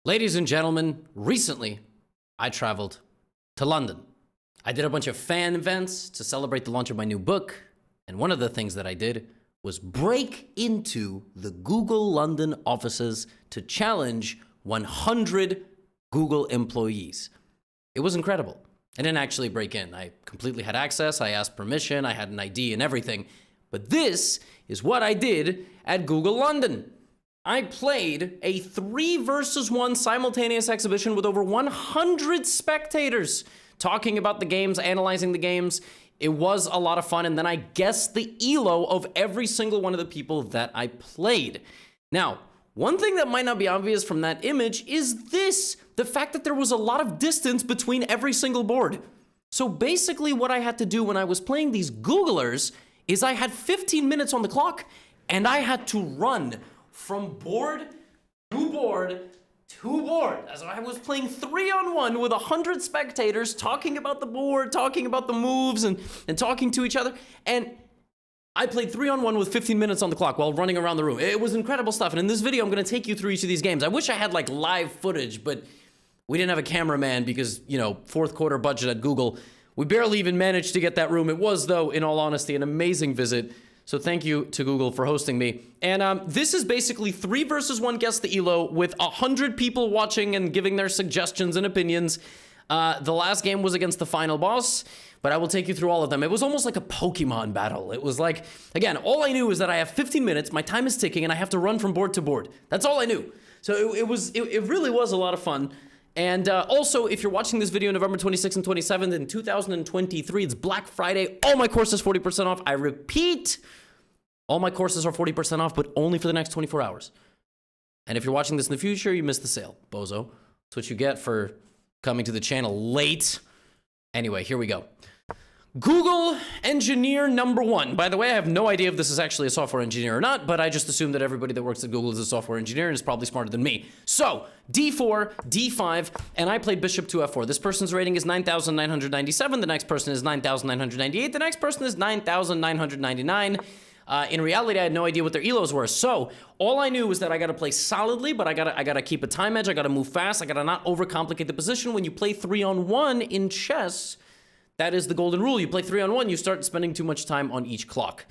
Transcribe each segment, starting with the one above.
Ladies and gentlemen, recently I traveled to London. I did a bunch of fan events to celebrate the launch of my new book, and one of the things that I did was break into the Google London offices to challenge 100 Google employees. It was incredible. I didn't actually break in. I completely had access, I asked permission, I had an ID and everything. But this is what I did at Google London. I played a 3 versus 1 simultaneous exhibition with over 100 spectators talking about the games, analyzing the games. It was a lot of fun, and then I guessed the ELO of every single one of the people that I played. Now, one thing that might not be obvious from that image is this, the fact that there was a lot of distance between every single board. So basically what I had to do when I was playing these Googlers is I had 15 minutes on the clock, and I had to run from board to board to board, as I was playing 3-on-1 with 100 spectators, talking about the board, talking about the moves, and talking to each other. And I played 3-on-1 with 15 minutes on the clock while running around the room. It was incredible stuff. And in this video, I'm going to take you through each of these games. I wish I had like live footage, but we didn't have a cameraman because, you know, fourth quarter budget at Google. We barely even managed to get that room. It was, though, in all honesty, an amazing visit. So thank you to Google for hosting me. And this is basically 3 versus 1 Guess the ELO with 100 people watching and giving their suggestions and opinions. The last game was against the final boss, but I will take you through all of them. It was almost like a Pokemon battle. It was like, again, all I knew is that I have 15 minutes, my time is ticking, and I have to run from board to board. That's all I knew. So it really was a lot of fun. And also, if you're watching this video November 26th and 27th in 2023, it's Black Friday. All my courses 40% off. I repeat, all my courses are 40% off, but only for the next 24 hours. And if you're watching this in the future, you missed the sale, bozo. That's what you get for coming to the channel late. Anyway, here we go. Google engineer number 1. By the way, I have no idea if this is actually a software engineer or not, but I just assume that everybody that works at Google is a software engineer and is probably smarter than me. So, D4, D5, and I played bishop to F4. This person's rating is 9,997. The next person is 9,998. The next person is 9,999. In reality, I had no idea what their ELOs were. So all I knew was that I got to play solidly, but I gotta keep a time edge. I got to move fast. I got to not overcomplicate the position. When you play 3-on-1 in chess, that is the golden rule. You play 3-on-1, you start spending too much time on each clock.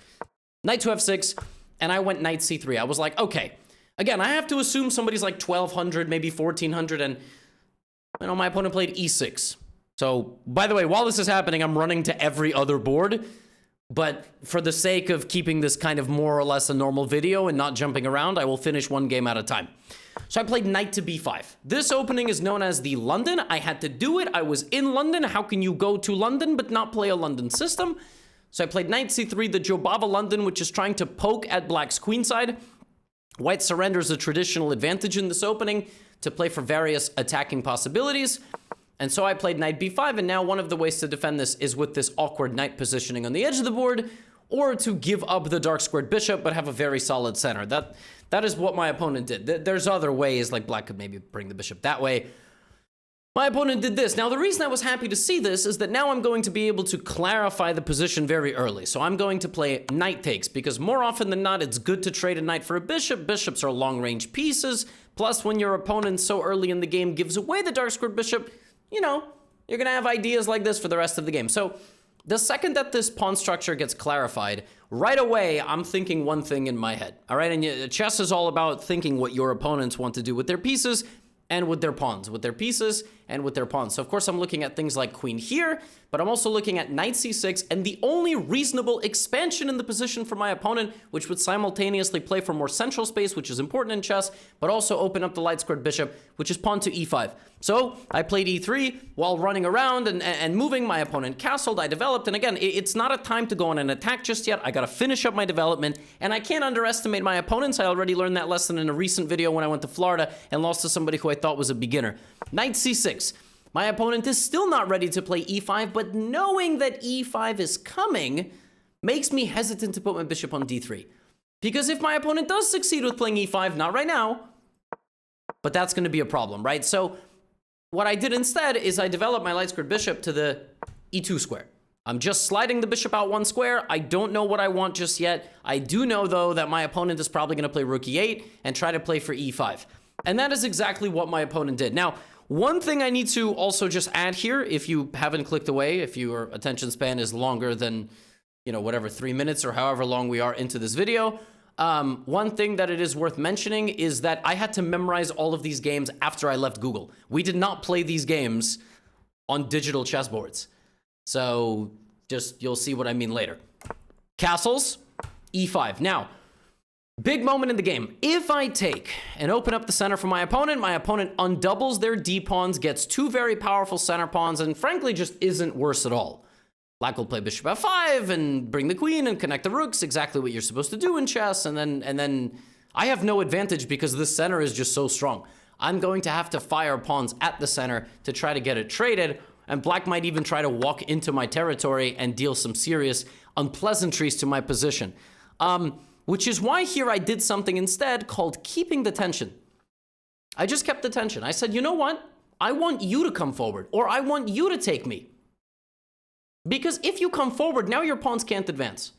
Knight to F6, and I went Knight C3. I was like, okay. Again, I have to assume somebody's like 1,200, maybe 1,400, and you know, my opponent played E6. So, by the way, while this is happening, I'm running to every other board. But for the sake of keeping this kind of more or less a normal video and not jumping around, I will finish one game at a time. So I played Knight to B5. This opening is known as the London. I had to do it. I was in London. How can you go to London but not play a London system? So I played Knight C3, the Jobava London, which is trying to poke at Black's queenside. White surrenders a traditional advantage in this opening to play for various attacking possibilities. And so I played Knight B5, and now one of the ways to defend this is with this awkward knight positioning on the edge of the board, or to give up the dark squared bishop, but have a very solid center. That is what my opponent did. There's other ways, like Black could maybe bring the bishop that way. My opponent did this. Now, the reason I was happy to see this is that now I'm going to be able to clarify the position very early. So I'm going to play knight takes, because more often than not, it's good to trade a knight for a bishop. Bishops are long-range pieces. Plus, when your opponent so early in the game gives away the dark squared bishop, you know, you're going to have ideas like this for the rest of the game. So the second that this pawn structure gets clarified, right away, I'm thinking one thing in my head. All right, and chess is all about thinking what your opponents want to do with their pieces and with their pawns, with their pieces and with their pawns. So of course I'm looking at things like queen here, but I'm also looking at knight c6, and the only reasonable expansion in the position for my opponent, which would simultaneously play for more central space, which is important in chess, but also open up the light squared bishop, which is pawn to e5. So I played e3 while running around and moving. My opponent castled, I developed, and again, it's not a time to go on an attack just yet. I gotta finish up my development, and I can't underestimate my opponents. I already learned that lesson in a recent video when I went to Florida and lost to somebody who I thought was a beginner. Knight c6. My opponent is still not ready to play e5, but knowing that e5 is coming makes me hesitant to put my bishop on d3. Because if my opponent does succeed with playing e5, not right now, but that's going to be a problem, right? So what I did instead is I developed my light squared bishop to the e2 square. I'm just sliding the bishop out one square. I don't know what I want just yet. I do know, though, that my opponent is probably going to play rook e8 and try to play for e5. And that is exactly what my opponent did. Now, one thing I need to also just add here, if you haven't clicked away, if your attention span is longer than, you know, whatever, 3 minutes or however long we are into this video, one thing that it is worth mentioning is that I had to memorize all of these games after I left Google. We did not play these games on digital chessboards. So just, you'll see what I mean later. Castles, e5. Now, big moment in the game. If I take and open up the center for my opponent undoubles their d-pawns, gets 2 very powerful center pawns, and frankly just isn't worse at all. Black will play bishop f5 and bring the queen and connect the rooks, exactly what you're supposed to do in chess, and then I have no advantage because this center is just so strong. I'm going to have to fire pawns at the center to try to get it traded, and black might even try to walk into my territory and deal some serious unpleasantries to my position. Which is why here I did something instead called keeping the tension. I just kept the tension. I said, you know what? I want you to come forward, or I want you to take me. Because if you come forward, now your pawns can't advance.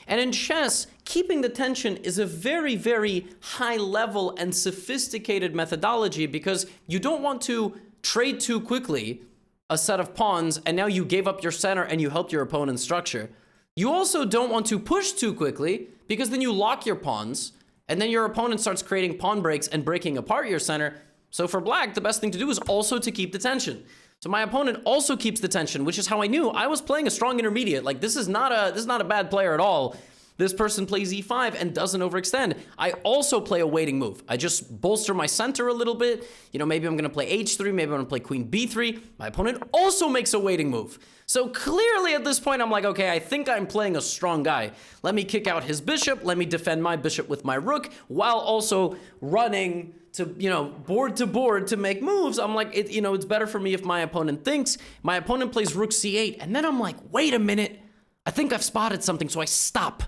And in chess, keeping the tension is a very, very high level and sophisticated methodology because you don't want to trade too quickly a set of pawns and now you gave up your center and you helped your opponent's structure. You also don't want to push too quickly because then you lock your pawns and then your opponent starts creating pawn breaks and breaking apart your center. So for black, the best thing to do is also to keep the tension. So my opponent also keeps the tension, which is how I knew I was playing a strong intermediate. Like this is not a bad player at all. This person plays e5 and doesn't overextend. I also play a waiting move. I just bolster my center a little bit. You know, maybe I'm going to play h3, maybe I'm going to play queen b3. My opponent also makes a waiting move. So clearly at this point, I'm like, okay, I think I'm playing a strong guy. Let me kick out his bishop. Let me defend my bishop with my rook while also running to, you know, board to make moves. I'm like, it's better for me if my opponent thinks. My opponent plays rook c8. And then I'm like, wait a minute. I think I've spotted something. So I stop.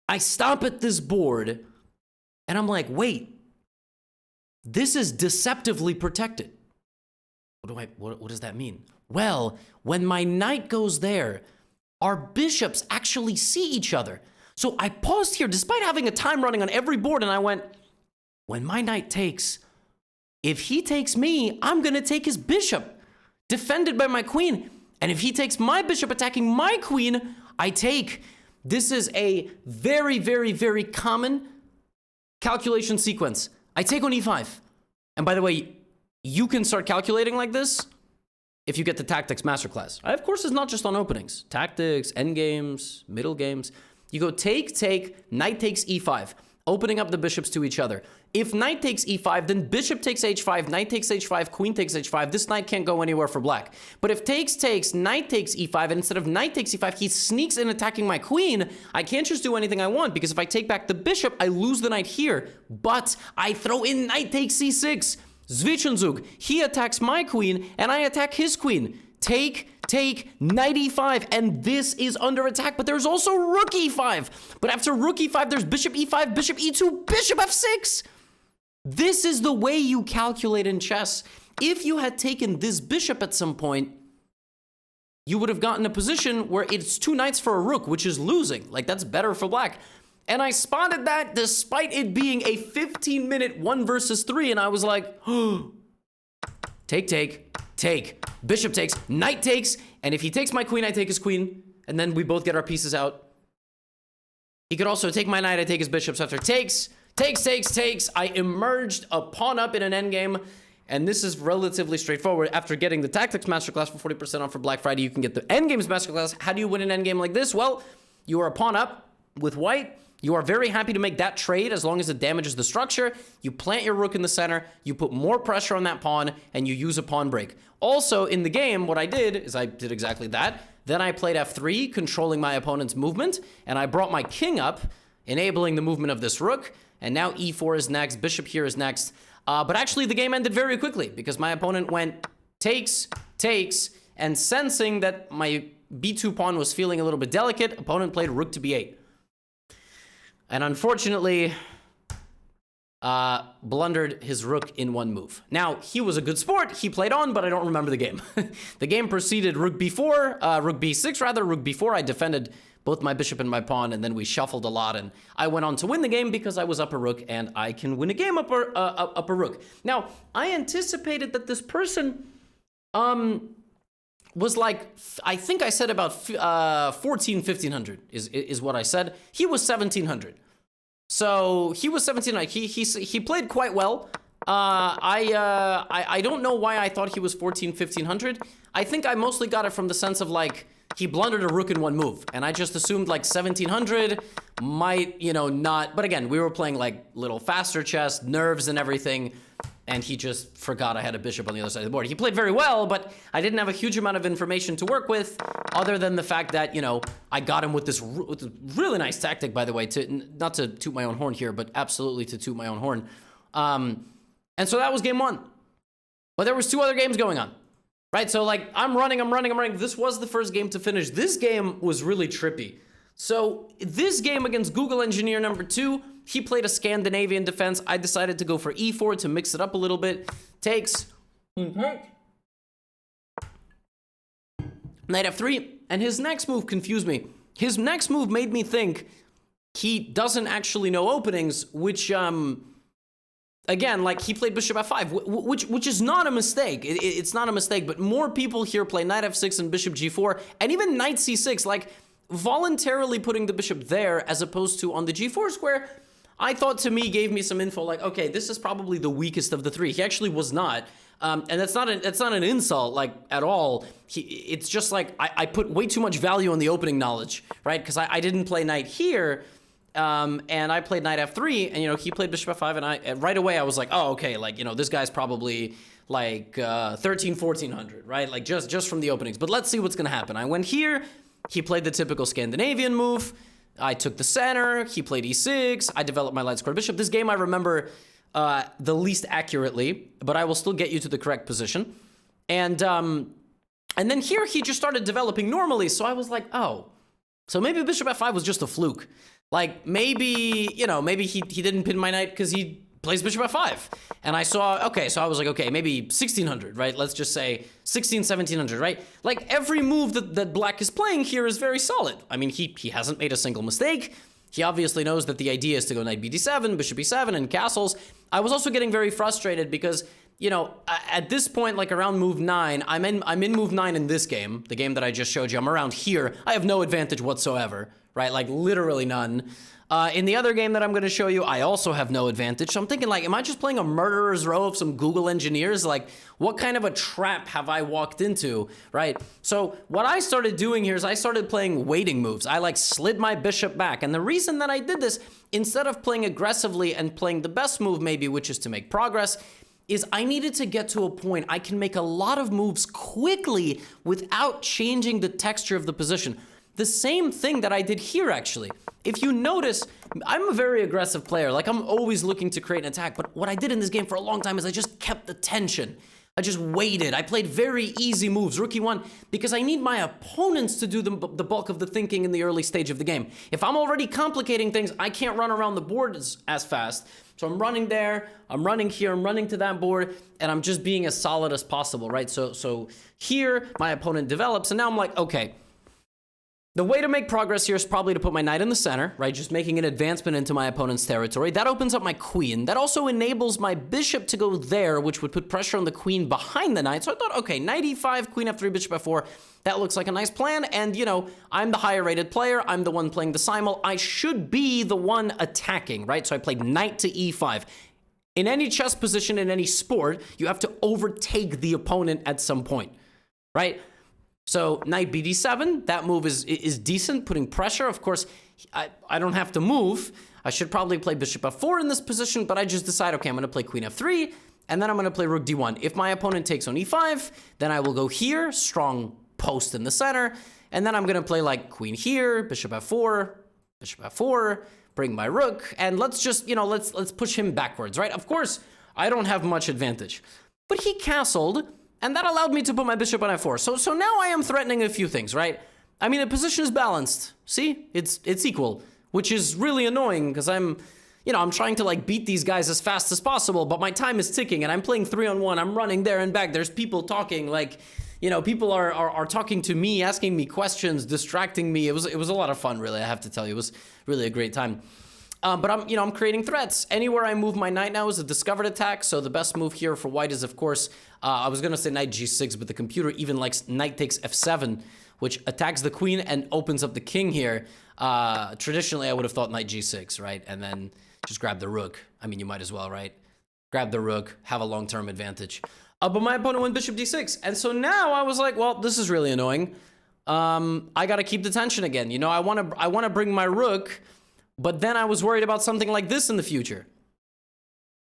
I stop at this board and I'm like, wait, this is deceptively protected. What does that mean? Well, when my knight goes there, our bishops actually see each other. So I paused here despite having a time running on every board and I went, when my knight takes, if he takes me, I'm going to take his bishop, defended by my queen. And if he takes my bishop attacking my queen, I take. This is a very, very, very common calculation sequence. I take on e5. And by the way, you can start calculating like this if you get the Tactics Masterclass. Of course, it's not just on openings. Tactics, endgames, middle games. You go take, knight takes e5. Opening up the bishops to each other. If knight takes e5, then bishop takes h5, knight takes h5, queen takes h5. This knight can't go anywhere for black. But if takes, knight takes e5, and instead of knight takes e5, he sneaks in attacking my queen, I can't just do anything I want, because if I take back the bishop, I lose the knight here. But I throw in knight takes c6. Zwischenzug. He attacks my queen, and I attack his queen. Take, knight e5, and this is under attack, but there's also rook e5. But after rook e5, there's bishop e5, bishop e2, bishop f6. This is the way you calculate in chess. If you had taken this bishop at some point, you would have gotten a position where it's 2 knights for a rook, which is losing. Like, that's better for black. And I spotted that despite it being a 15-minute 1 versus 3, and I was like, oh, take. Bishop takes, knight takes, and if he takes my queen, I take his queen, and then we both get our pieces out. He could also take my knight, I take his bishop, so after takes, I emerged a pawn up in an endgame, and this is relatively straightforward. After getting the Tactics Masterclass for 40% off for Black Friday, you can get the Endgames Masterclass. How do you win an endgame like this? Well, you are a pawn up with white. You are very happy to make that trade as long as it damages the structure. You plant your rook in the center, you put more pressure on that pawn, and you use a pawn break. Also, in the game, what I did is I did exactly that. Then I played f3, controlling my opponent's movement, and I brought my king up, enabling the movement of this rook, and now e4 is next, bishop here is next. But actually, the game ended very quickly because my opponent went takes, and sensing that my b2 pawn was feeling a little bit delicate, opponent played rook to b8. And unfortunately, blundered his rook in one move. Now, he was a good sport. He played on, but I don't remember the game. The game proceeded rook b4, rook b6 rather, rook b4. I defended both my bishop and my pawn, and then we shuffled a lot, and I went on to win the game because I was up a rook, and I can win a game up a rook. Now, I anticipated that this person was like, I think I said about 1500 is what I said. He was 1700. So he was 1700. He played quite well. I don't know why I thought he was 1500. I think I mostly got it from the sense of like, he blundered a rook in one move, and I just assumed like 1700 might, you know, not. But again, we were playing like little faster chess, nerves and everything, and he just forgot I had a bishop on the other side of the board. He played very well, but I didn't have a huge amount of information to work with, other than the fact that, you know, I got him with this really nice tactic, by the way, not to toot my own horn here, but absolutely to toot my own horn. And so that was game one. But there was 2 other games going on. Right, so like, I'm running. This was the first game to finish. This game was really trippy. So this game against Google Engineer number 2, he played a Scandinavian defense. I decided to go for e4 to mix it up a little bit. Takes. Knight f3, and his next move confused me. His next move made me think he doesn't actually know openings, which, again, like, he played bishop f5, which is not a mistake. It's not a mistake, but more people here play knight f6 and bishop g4, and even knight c6, like, voluntarily putting the bishop there as opposed to on the g4 square, I thought to me gave me some info like, okay, this is probably the weakest of the 3. He actually was not. And that's not an insult, like, at all. It's just like, I put way too much value on the opening knowledge, right? Because I didn't play knight here, and I played knight f3, and, you know, he played bishop f5, and right away I was like, oh, okay, like, you know, this guy's probably like 1400, right? Like, just from the openings. But let's see what's gonna happen. I went here, he played the typical Scandinavian move, I took the center, he played e6, I developed my light square bishop. This game I remember the least accurately, but I will still get you to the correct position. And then here he just started developing normally, so I was like, oh, so maybe bishop f5 was just a fluke. Like, maybe, you know, maybe he didn't pin my knight because he plays bishop f5. And I saw, okay, so I was like, okay, maybe 1600, right? Let's just say 1700, right? Like, every move that black is playing here is very solid. I mean, he hasn't made a single mistake. He obviously knows that the idea is to go knight bd7, bishop e7, and castles. I was also getting very frustrated because, you know, at this point, like around move 9, I'm in move 9 in this game, the game that I just showed you. I'm around here. I have no advantage whatsoever, right? Like, literally none. In the other game that I'm going to show you, I also have no advantage. So I'm thinking, like, am I just playing a murderer's row of some Google engineers? Like, what kind of a trap have I walked into, right? So what I started doing here is I started playing waiting moves. I, like, slid my bishop back. And the reason that I did this, instead of playing aggressively and playing the best move maybe, which is to make progress, is I needed to get to a point I can make a lot of moves quickly without changing the texture of the position. The same thing that I did here, actually. If you notice, I'm a very aggressive player. Like, I'm always looking to create an attack. But what I did in this game for a long time is I just kept the tension. I just waited. I played very easy moves, rook e1, because I need my opponents to do the bulk of the thinking in the early stage of the game. If I'm already complicating things, I can't run around the board as fast. So I'm running there, I'm running here, I'm running to that board, and I'm just being as solid as possible, right? So here, my opponent develops, and now I'm like, okay, the way to make progress here is probably to put my knight in the center, right? Just making an advancement into my opponent's territory. That opens up my queen. That also enables my bishop to go there, which would put pressure on the queen behind the knight. So I thought, okay, knight e5, queen f3, bishop f4. That looks like a nice plan. And, you know, I'm the higher rated player. I'm the one playing the simul. I should be the one attacking, right? So I played knight to e5. In any chess position, in any sport, you have to overtake the opponent at some point, right? So knight bd7, that move is decent, putting pressure. Of course, I don't have to move. I should probably play bishop f4 in this position, but I just decide, okay, I'm going to play queen f3, and then I'm going to play rook d1. If my opponent takes on e5, then I will go here, strong post in the center, and then I'm going to play like queen here, bishop f4, bring my rook, and let's just, you know, let's push him backwards, right? Of course, I don't have much advantage, but he castled, and that allowed me to put my bishop on f4. So now I am threatening a few things, right? I mean, the position is balanced. See? It's equal, which is really annoying because I'm trying to like beat these guys as fast as possible, but my time is ticking and I'm playing 3-on-1. I'm running there and back. There's people talking. Like, you know, people are talking to me, asking me questions, distracting me. It was a lot of fun, really. I have to tell you, it was really a great time. But I'm creating threats. Anywhere I move my knight now is a discovered attack. So the best move here for white is, of course, I was gonna say knight g6, but the computer even likes knight takes f7, which attacks the queen and opens up the king here. Traditionally, I would have thought knight g6, right? And then just grab the rook. I mean, you might as well, right? Grab the rook, have a long-term advantage. But my opponent went bishop d6. And so now I was like, well, this is really annoying. I gotta keep the tension again. You know, I wanna bring my rook, but then I was worried about something like this in the future.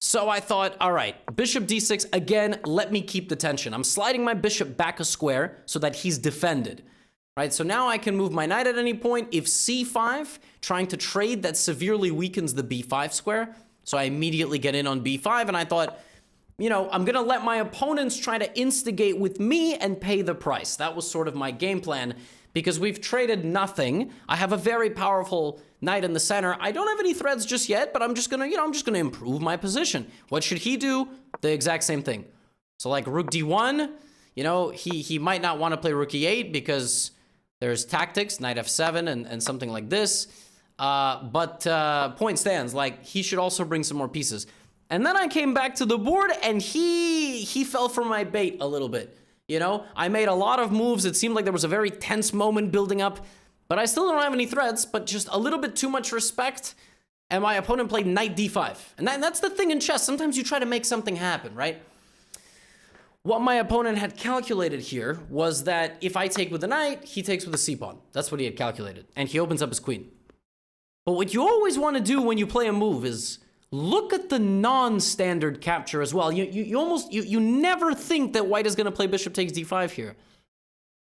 So I thought, all right, bishop d6, again, let me keep the tension. I'm sliding my bishop back a square so that he's defended, right? So now I can move my knight at any point. If c5, trying to trade, that severely weakens the b5 square. So I immediately get in on b5, and I thought, you know, I'm gonna let my opponents try to instigate with me and pay the price. That was sort of my game plan, because we've traded nothing. I have a very powerful knight in the center. I don't have any threats just yet, but I'm just gonna, you know, I'm just gonna improve my position. What should he do? The exact same thing. So like rook d1, you know, he might not want to play rook e8 because there's tactics, knight f7 and something like this. But point stands, like he should also bring some more pieces. And then I came back to the board and he fell for my bait a little bit. You know, I made a lot of moves. It seemed like there was a very tense moment building up, but I still don't have any threats, but just a little bit too much respect. And my opponent played knight d5. And that's the thing in chess. Sometimes you try to make something happen, right? What my opponent had calculated here was that if I take with the knight, he takes with the c-pawn. That's what he had calculated. And he opens up his queen. But what you always want to do when you play a move is look at the non-standard capture as well. You never think that white is going to play bishop takes d5 here.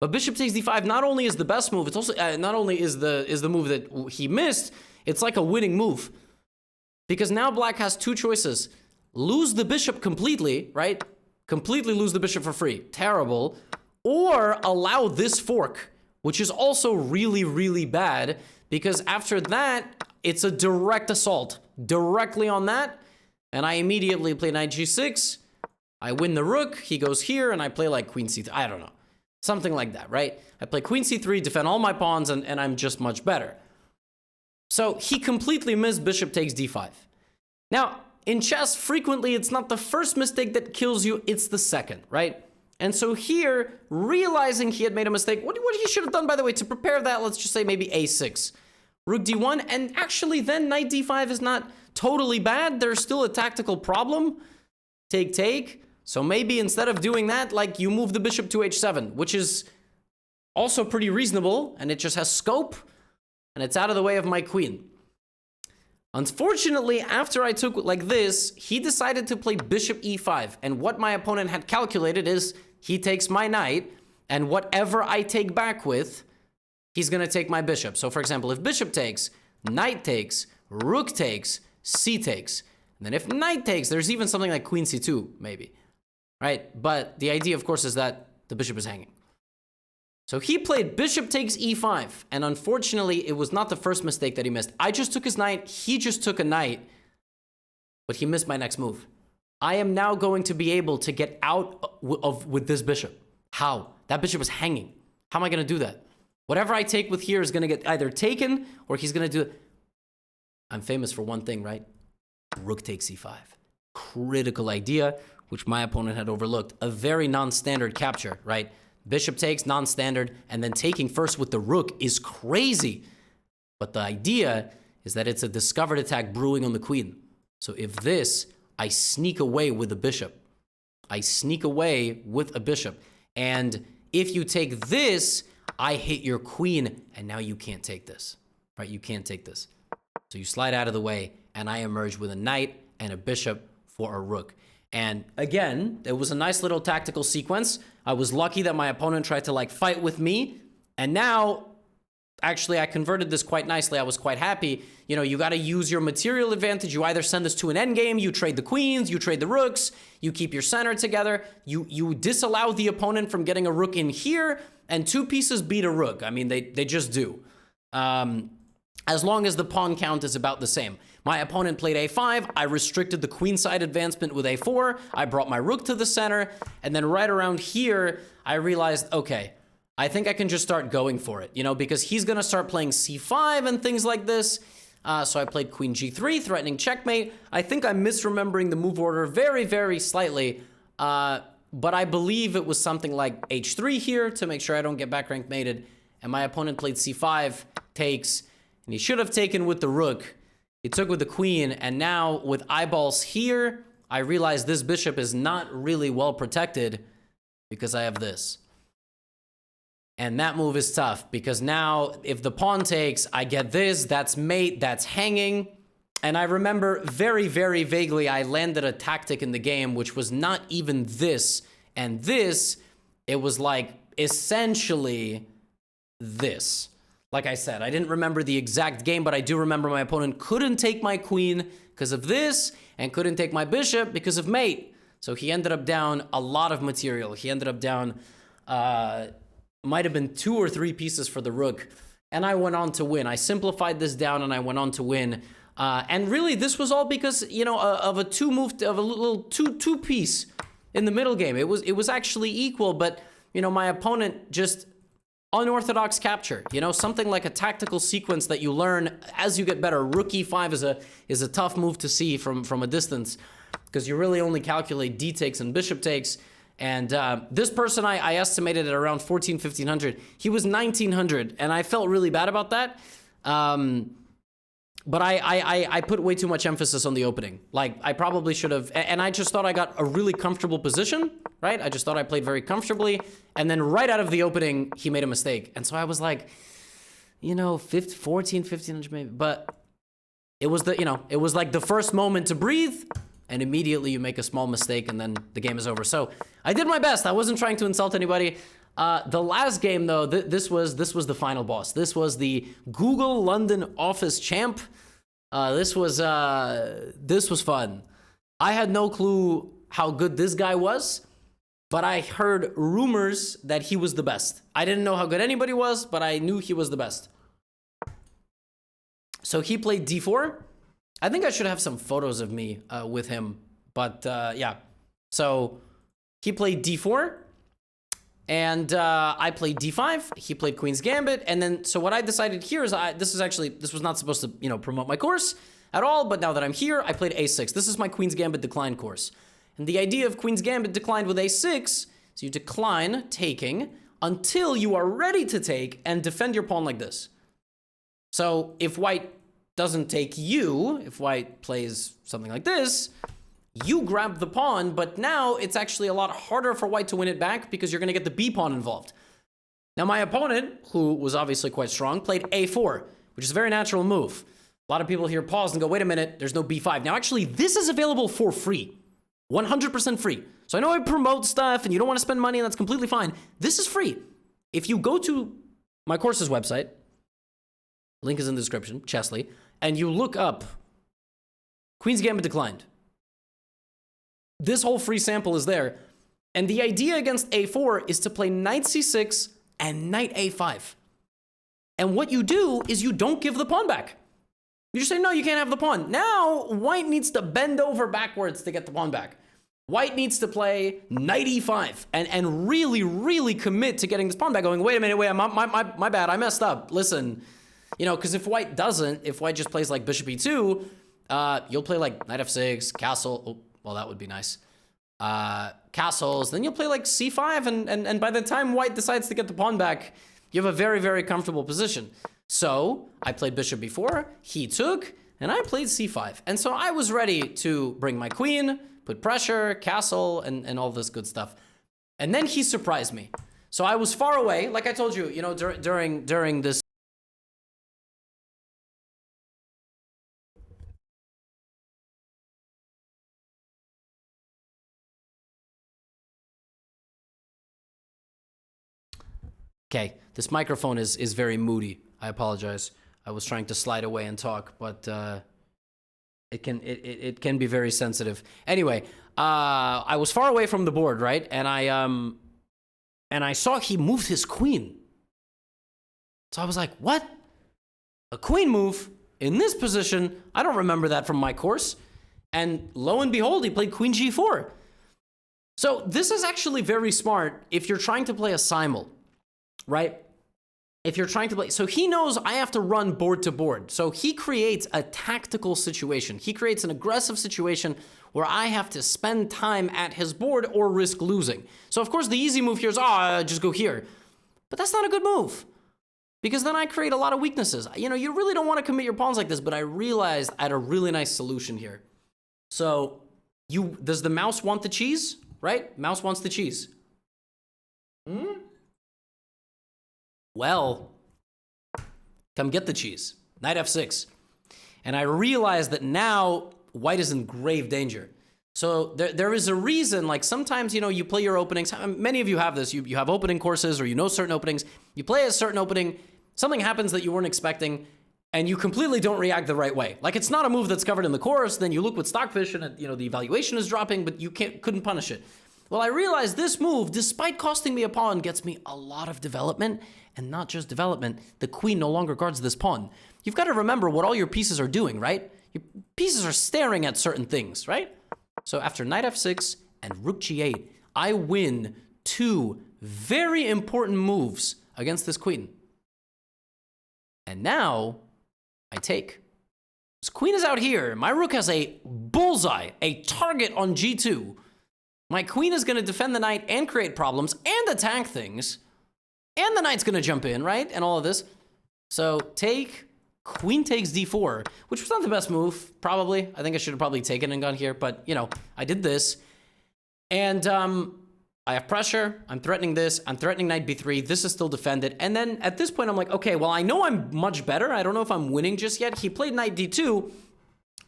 But bishop takes d5 not only is the best move, it's also not only is the move that he missed, it's like a winning move. Because now black has two choices. Lose the bishop completely, right? Completely lose the bishop for free. Terrible. Or allow this fork, which is also really, really bad, because after that, it's a direct assault. Directly on that, and I immediately play knight g6. I win the rook, he goes here, and I play like queen c3. I don't know. Something like that, right? I play queen c3, defend all my pawns, and I'm just much better. So he completely missed bishop takes d5. Now, in chess, frequently it's not the first mistake that kills you, it's the second, right? And so here, realizing he had made a mistake, what he should have done, by the way, to prepare that, let's just say maybe a6. Rook d1, and actually then knight d5 is not totally bad. There's still a tactical problem. Take. So maybe instead of doing that, like you move the bishop to h7, which is also pretty reasonable, and it just has scope, and it's out of the way of my queen. Unfortunately, after I took like this, he decided to play bishop e5, and what my opponent had calculated is he takes my knight, and whatever I take back with, he's going to take my bishop. So for example, if bishop takes, knight takes, rook takes, c takes. And then if knight takes, there's even something like queen c2, maybe. Right? But the idea, of course, is that the bishop is hanging. So he played bishop takes e5. And unfortunately, it was not the first mistake that he missed. I just took his knight. He just took a knight. But he missed my next move. I am now going to be able to get out with this bishop. How? That bishop is hanging. How am I going to do that? Whatever I take with here is going to get either taken or he's going to do it. I'm famous for one thing, right? Rook takes c5. Critical idea, which my opponent had overlooked. A very non-standard capture, right? Bishop takes, non-standard, and then taking first with the rook is crazy. But the idea is that it's a discovered attack brewing on the queen. So if this, I sneak away with the bishop. I sneak away with a bishop. And if you take this, I hit your queen, and now you can't take this, right? You can't take this. So you slide out of the way, and I emerge with a knight and a bishop for a rook. And again, it was a nice little tactical sequence. I was lucky that my opponent tried to like fight with me, and now, actually, I converted this quite nicely. I was quite happy. You know, you got to use your material advantage. You either send this to an endgame, you trade the queens, you trade the rooks, you keep your center together, you disallow the opponent from getting a rook in here, and two pieces beat a rook. I mean, they just do. As long as the pawn count is about the same. My opponent played a5. I restricted the queenside advancement with a4. I brought my rook to the center. And then right around here, I realized, okay, I think I can just start going for it, you know, because he's going to start playing c5 and things like this. So I played queen g3, threatening checkmate. I think I'm misremembering the move order very, very slightly. But I believe it was something like h3 here to make sure I don't get back rank mated. And my opponent played c5, takes, and he should have taken with the rook. He took with the queen, and now with eyeballs here, I realize this bishop is not really well protected because I have this. And that move is tough because now if the pawn takes, I get this, that's mate, that's hanging. And I remember very, very vaguely, I landed a tactic in the game, which was not even this and this. It was like essentially this. Like I said, I didn't remember the exact game, but I do remember my opponent couldn't take my queen because of this and couldn't take my bishop because of mate. So he ended up down a lot of material. He ended up down, might have been 2 or 3 pieces for the rook. And I went on to win. I simplified this down and I went on to win. And really, this was all because, you know, of a little two piece in the middle game. It was actually equal, but, you know, my opponent just unorthodox capture, you know, something like a tactical sequence that you learn as you get better. Rook e5 is a tough move to see from a distance because you really only calculate d takes and bishop takes. And this person I estimated at around 1500. He was 1900, and I felt really bad about that. But I put way too much emphasis on the opening. Like, I probably should have, and I just thought I got a really comfortable position, right? I just thought I played very comfortably, and then right out of the opening, he made a mistake. And so I was like, you know, 1500 maybe, but it was it was like the first moment to breathe, and immediately you make a small mistake, and then the game is over. So I did my best. I wasn't trying to insult anybody. The last game, though, this was the final boss. This was the Google London office champ. This was fun. I had no clue how good this guy was, but I heard rumors that he was the best. I didn't know how good anybody was, but I knew he was the best. So he played d4. I think I should have some photos of me with him, but yeah. So he played d4. And I played d5, he played Queen's Gambit, and then, so what I decided here is, this was not supposed to, you know, promote my course at all, but now that I'm here, I played a6. This is my Queen's Gambit decline course. And the idea of Queen's Gambit declined with a6, so you decline taking until you are ready to take and defend your pawn like this. So if white doesn't take you, if white plays something like this, you grab the pawn, but now it's actually a lot harder for white to win it back because you're going to get the b pawn involved. Now, my opponent, who was obviously quite strong, played a4, which is a very natural move. A lot of people here pause and go, wait a minute, there's no b5. Now, actually, this is available for free, 100% free. So I know I promote stuff and you don't want to spend money, and that's completely fine. This is free. If you go to my course's website, link is in the description, Chessly, and you look up Queen's Gambit declined, this whole free sample is there. And the idea against a4 is to play knight c6 and knight a5. And what you do is you don't give the pawn back. You just say, no, you can't have the pawn. Now, white needs to bend over backwards to get the pawn back. White needs to play knight e5 and really, really commit to getting this pawn back, going, wait a minute, my bad, I messed up. Listen, you know, because if white doesn't, if white just plays like bishop e2, you'll play like knight f6, castle. Oh, well, that would be nice. Castles, then you'll play like c5, and by the time white decides to get the pawn back, you have a very, very comfortable position. So I played bishop b4, he took, and I played c5. And so I was ready to bring my queen, put pressure, castle, and all this good stuff. And then he surprised me. So I was far away, like I told you, you know, during this. Okay, this microphone is very moody. I apologize. I was trying to slide away and talk, but it can be very sensitive. Anyway, I was far away from the board, right? And I saw he moved his queen. So I was like, what? A queen move? In this position, I don't remember that from my course. And lo and behold, he played queen g4. So this is actually very smart if you're trying to play a simul, right? If you're trying to play, so he knows I have to run board to board. So he creates a tactical situation. He creates an aggressive situation where I have to spend time at his board or risk losing. So of course the easy move here is, just go here. But that's not a good move because then I create a lot of weaknesses. You know, you really don't want to commit your pawns like this, but I realized I had a really nice solution here. So does the mouse want the cheese, right? Mouse wants the cheese. Well, come get the cheese. Knight f6. And I realized that now white is in grave danger. So there is a reason, like sometimes, you know, you play your openings. Many of you have this. You have opening courses or you know certain openings. You play a certain opening, something happens that you weren't expecting, and you completely don't react the right way. Like it's not a move that's covered in the course, then you look with Stockfish and, you know, the evaluation is dropping, but you couldn't punish it. Well, I realized this move, despite costing me a pawn, gets me a lot of development. And not just development, the queen no longer guards this pawn. You've got to remember what all your pieces are doing, right? Your pieces are staring at certain things, right? So after knight f6 and rook g8, I win 2 very important moves against this queen. And now I take. This queen is out here. My rook has a bullseye, a target on g2. My queen is going to defend the knight and create problems and attack things. And the knight's gonna jump in, right? And all of this. So take, queen takes d4, which was not the best move, probably. I think I should have probably taken and gone here, but you know, I did this. And I have pressure, I'm threatening this, I'm threatening knight b3, this is still defended. And then at this point, I'm like, okay, well, I know I'm much better. I don't know if I'm winning just yet. He played knight d2.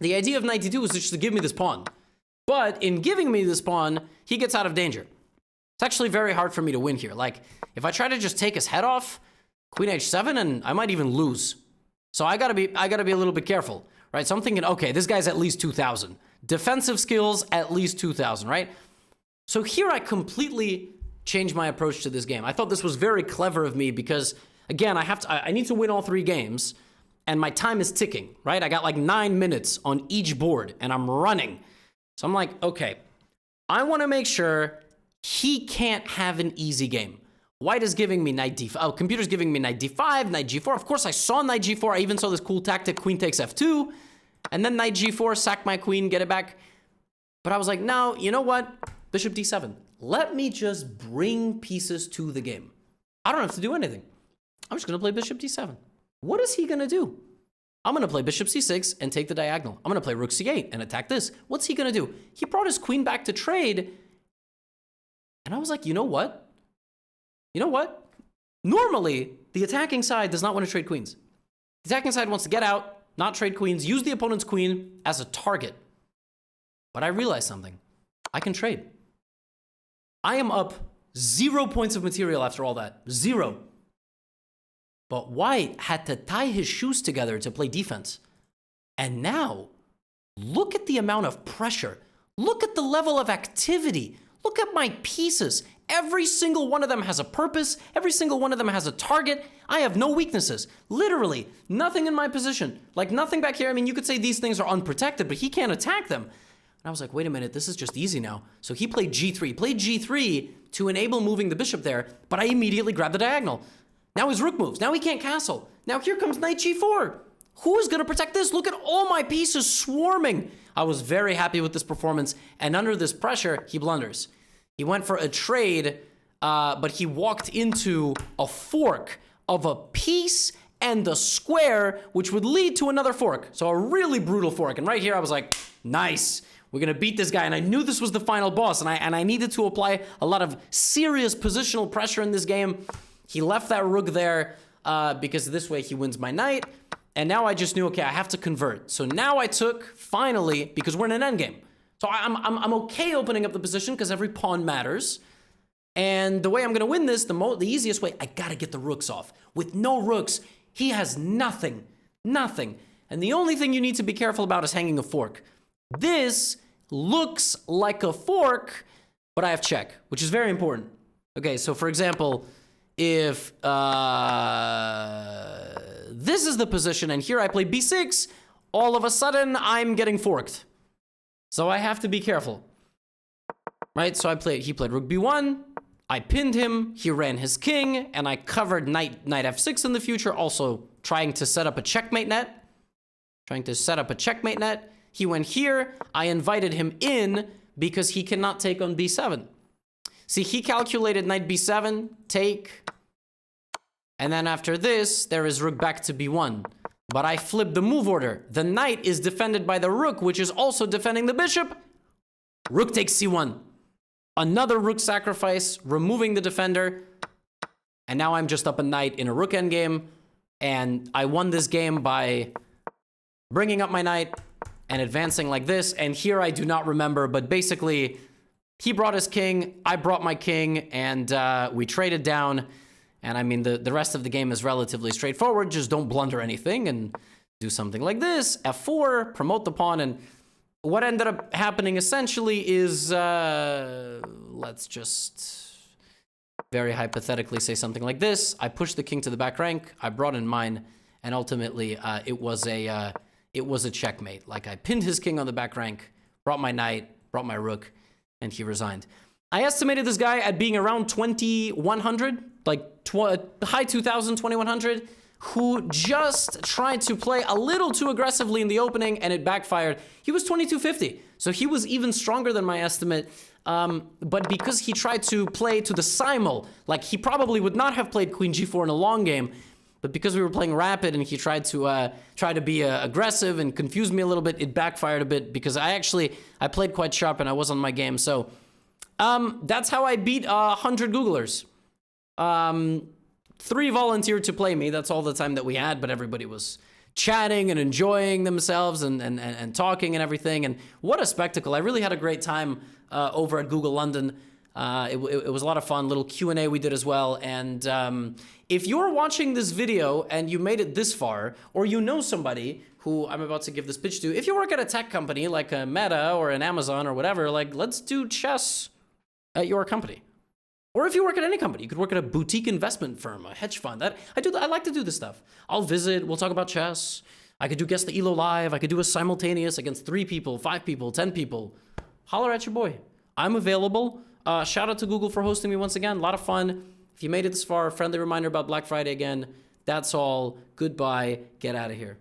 The idea of knight d2 was just to give me this pawn. But in giving me this pawn, he gets out of danger. It's actually very hard for me to win here. Like, if I try to just take his head off, queen h7, and I might even lose. So I gotta be a little bit careful, right? So I'm thinking, okay, this guy's at least 2,000. Defensive skills, at least 2,000, right? So here I completely changed my approach to this game. I thought this was very clever of me because, again, I need to win all 3 games, and my time is ticking, right? I got like 9 minutes on each board, and I'm running. So I'm like, okay, I want to make sure he can't have an easy game. White is giving me knight d5. Oh, computer's giving me knight d5, knight g4. Of course, I saw knight g4. I even saw this cool tactic, queen takes f2. And then knight g4, sack my queen, get it back. But I was like, no, you know what? Bishop d7. Let me just bring pieces to the game. I don't have to do anything. I'm just going to play bishop d7. What is he going to do? I'm going to play bishop c6 and take the diagonal. I'm going to play rook c8 and attack this. What's he going to do? He brought his queen back to trade. And I was like, you know what? You know what? Normally, the attacking side does not want to trade queens. The attacking side wants to get out, not trade queens, use the opponent's queen as a target. But I realized something. I can trade. I am up 0 points of material after all that. 0. But White had to tie his shoes together to play defense. And now, look at the amount of pressure. Look at the level of activity. Look at my pieces. Every single one of them has a purpose. Every single one of them has a target. I have no weaknesses. Literally, nothing in my position. Like nothing back here. I mean, you could say these things are unprotected, but he can't attack them. And I was like, wait a minute, this is just easy now. So he played g3. Played g3 to enable moving the bishop there, but I immediately grabbed the diagonal. Now his rook moves. Now he can't castle. Now here comes knight g4. Who is going to protect this? Look at all my pieces swarming. I was very happy with this performance. And under this pressure, he blunders. He went for a trade, but he walked into a fork of a piece and a square, which would lead to another fork. So a really brutal fork. And right here, I was like, nice. We're going to beat this guy. And I knew this was the final boss. And I needed to apply a lot of serious positional pressure in this game. He left that rook there because this way he wins my knight. And now I just knew, okay, I have to convert. So now I took, finally, because we're in an endgame. So I'm okay opening up the position because every pawn matters. And the way I'm going to win this, the easiest way, I got to get the rooks off. With no rooks, he has nothing. Nothing. And the only thing you need to be careful about is hanging a fork. This looks like a fork, but I have check, which is very important. Okay, so for example, if this is the position and here I play b6, all of a sudden I'm getting forked. So I have to be careful. Right? So he played rook b1, I pinned him, he ran his king, and I covered knight f6 in the future, also trying to set up a checkmate net. He went here, I invited him in because he cannot take on b7. See, he calculated knight b7, take, and then after this, there is rook back to b1. But I flipped the move order. The knight is defended by the rook, which is also defending the bishop. Rook takes c1. Another rook sacrifice, removing the defender. And now I'm just up a knight in a rook endgame. And I won this game by bringing up my knight and advancing like this. And here I do not remember, but basically, he brought his king, I brought my king, and we traded down. And I mean, the rest of the game is relatively straightforward. Just don't blunder anything and do something like this. f4, promote the pawn. And what ended up happening essentially is, let's just very hypothetically say something like this. I pushed the king to the back rank. I brought in mine. And ultimately, it was a checkmate. Like I pinned his king on the back rank, brought my knight, brought my rook, and he resigned. I estimated this guy at being around 2,100, like high 2,000, 2,100, who just tried to play a little too aggressively in the opening and it backfired. He was 2,250, so he was even stronger than my estimate. But because he tried to play to the simul, like he probably would not have played queen g4 in a long game, but because we were playing rapid and he tried to be aggressive and confuse me a little bit, it backfired a bit because I played quite sharp and I was on my game. So that's how I beat 100 Googlers. 3 volunteered to play me. That's all the time that we had, but everybody was chatting and enjoying themselves and talking and everything. And what a spectacle. I really had a great time over at Google London. It was a lot of fun. Little Q&A we did as well. And if you're watching this video and you made it this far, or you know somebody who I'm about to give this pitch to, if you work at a tech company like a Meta or an Amazon or whatever, like let's do chess at your company. Or if you work at any company, you could work at a boutique investment firm, a hedge fund. I like to do this stuff. I'll visit, we'll talk about chess. I could do Guess the ELO live. I could do a simultaneous against 3 people, 5 people, 10 people. Holler at your boy. I'm available. Shout out to Google for hosting me once again. A lot of fun. If you made it this far, friendly reminder about Black Friday again. That's all. Goodbye. Get out of here.